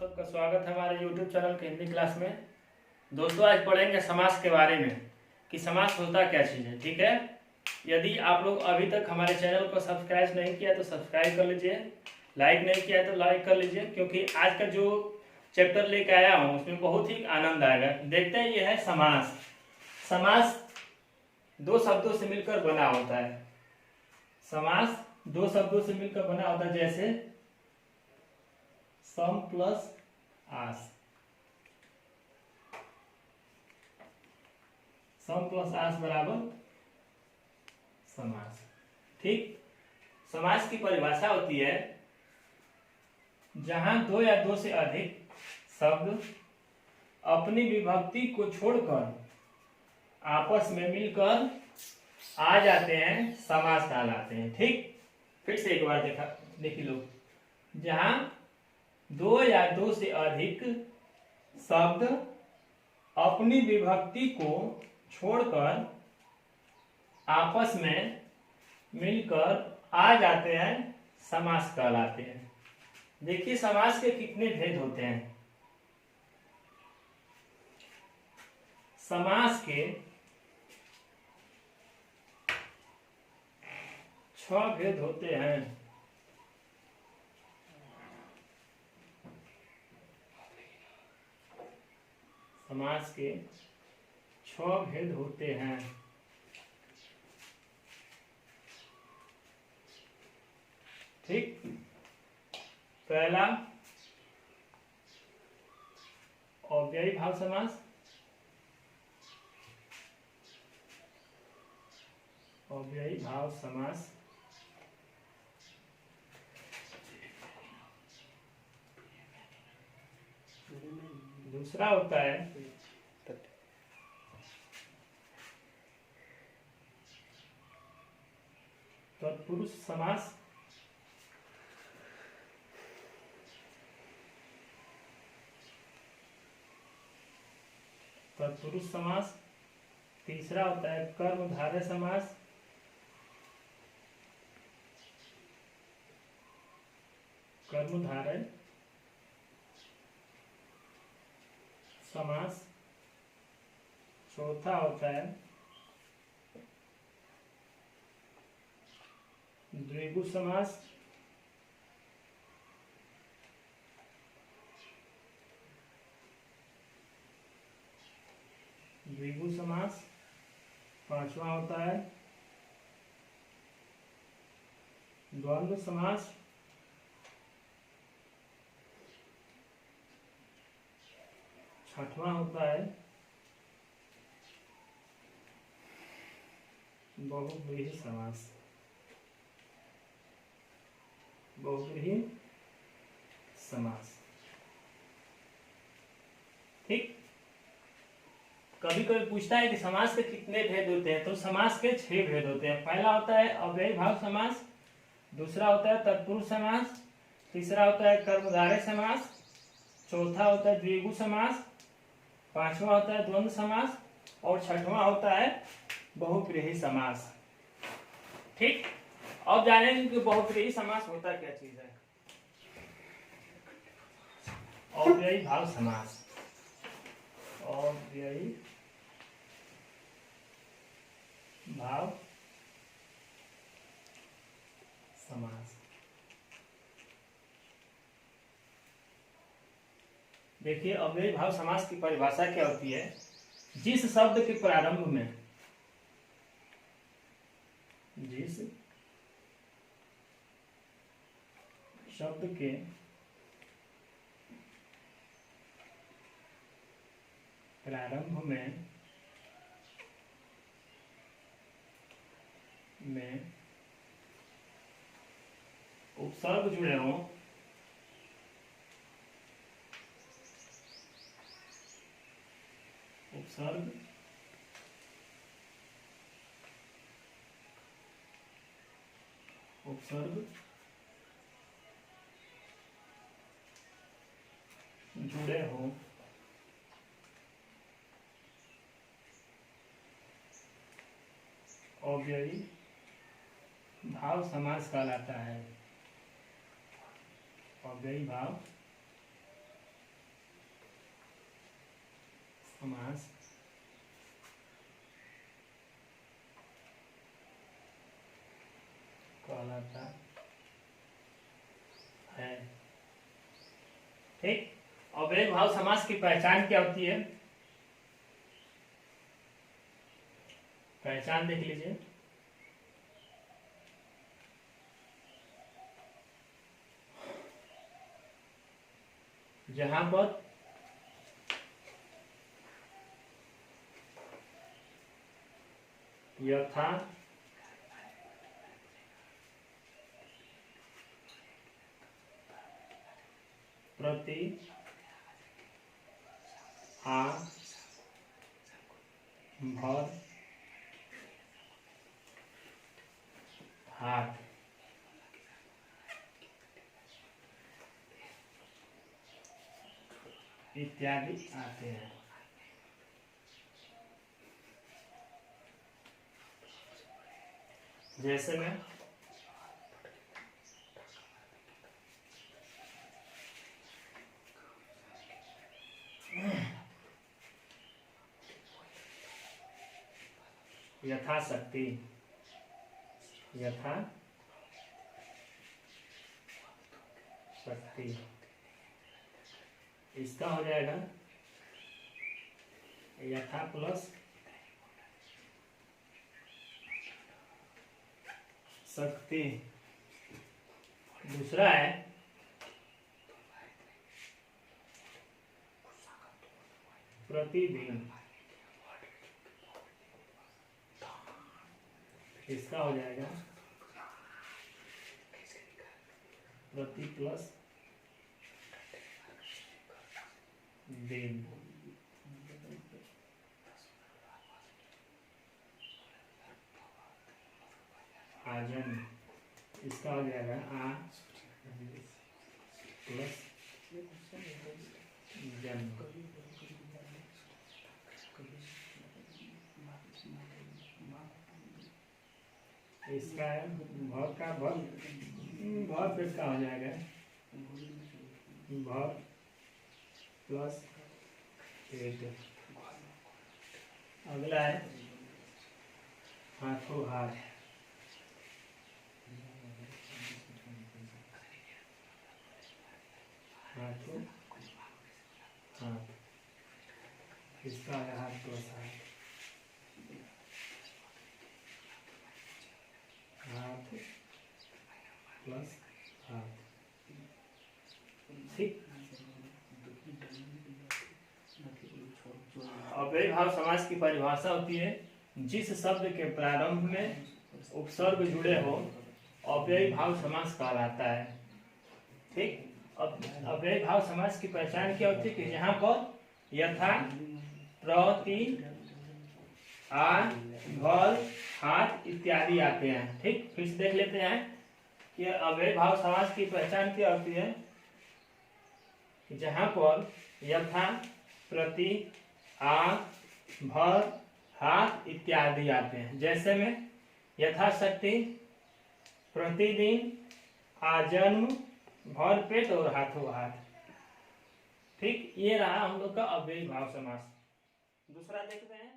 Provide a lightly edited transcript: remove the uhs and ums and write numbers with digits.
सबका स्वागत है हमारे YouTube चैनल के हिंदी क्लास में। दोस्तों आज पढ़ेंगे समास के बारे में कि समास होता क्या चीज़ है। ठीक है, यदि आप लोग अभी तक हमारे चैनल को सब्सक्राइब नहीं किया तो सब्सक्राइब कर लीजिए, लाइक नहीं किया तो लाइक कर लीजिए, क्योंकि आज का जो चैप्टर लेके आया हूँ उसमें बहुत ही आनंद आएगा। देखते हैं, यह है समास। समास दो शब्दों से मिलकर बना होता है। समास दो शब्दों से मिलकर बना होता है, जैसे सम प्लस आस। सम प्लस आस बराबर समास। ठीक, समास की परिभाषा होती है जहां दो या दो से अधिक शब्द अपनी विभक्ति को छोड़कर आपस में मिलकर आ जाते हैं, समास कहलाते हैं। ठीक, फिर से एक बार देखिए लोग, जहां दो या दो से अधिक शब्द अपनी विभक्ति को छोड़कर आपस में मिलकर आ जाते हैं, समास कहलाते हैं। देखिए समास के कितने भेद होते हैं। समास के 6 भेद होते हैं। समास के 6 भेद होते हैं। ठीक, पहला अव्ययी भाव समास। अव्ययी भाव समास दूसरा होता है तत्पुरुष समास। तत्पुरुष समास। तीसरा होता है कर्मधारय समास। कर्मधारय समास। चौथा होता है द्विगु समास। द्विगु समास। पांचवा होता है द्वंद्व समास। छठवां होता है बहुव्रीहि समास। बहुव्रीहि समास। ठीक, कभी कभी पूछता है कि समास के कितने भेद होते हैं, तो समास के 6 भेद होते हैं। पहला होता है अव्ययी भाव समास। दूसरा होता है तत्पुरुष समास। तीसरा होता है कर्मधारय समास। चौथा होता है द्विगु समास। पांचवा होता है द्वंद्व समास और छठवां होता है बहुव्रीहि समास। ठीक, अब जानेंगे कि बहुव्रीहि समास होता क्या चीज है। अव्ययी भाव समास। अव्ययी भाव समास। देखिए अव्ययी भाव समास की परिभाषा क्या होती है। जिस शब्द के प्रारंभ में, जिस शब्द के प्रारंभ में उपसर्ग जुड़े हों, उपसर्ग जुड़े हों, अव्ययी भाव समास कहलाता है। अव्ययी भाव समास कहलाता है। ठीक, अव्ययी भाव समास की पहचान क्या होती है? पहचान देख लीजिए। जहां पर यथा प्रति आ भर हाथ इत्यादि आते हैं। जैसे में यथाशक्ति, यथा शक्ति, इसका हो जाएगा यथा प्लस शक्ति। दूसरा है प्रतिदिन, इसका हो जाएगा प्रति प्लस दिन। आजन, इसका हो जाएगा आ प्लस जन। इसका है भर का भर, भर पेट का हो जाएगा भर प्लस पेट। अगला है हाथों हाथ, हाथों हाथ, इसका है हाथ प्लस हाथ, हाथ प्लस हाथ। ठीक, अव्ययी भाव समास की परिभाषा होती है जिस शब्द के प्रारंभ में उपसर्ग जुड़े हो अव्ययी भाव समास कहलाता है। ठीक, अव्ययी भाव समास की पहचान क्या होती है कि यहाँ पर यथा प्रति आ भर हाथ इत्यादि आते हैं। ठीक, फिर से देख लेते हैं कि अव्ययी भाव समास की पहचान क्या होती है कि जहां पर यथा प्रति आ भर हाथ इत्यादि आते हैं। जैसे में यथाशक्ति, प्रतिदिन, आजन्म, भर पेट और हाथों हाथ। ठीक, ये रहा हम लोग का अव्ययी भाव समास। दूसरा देखते हैं।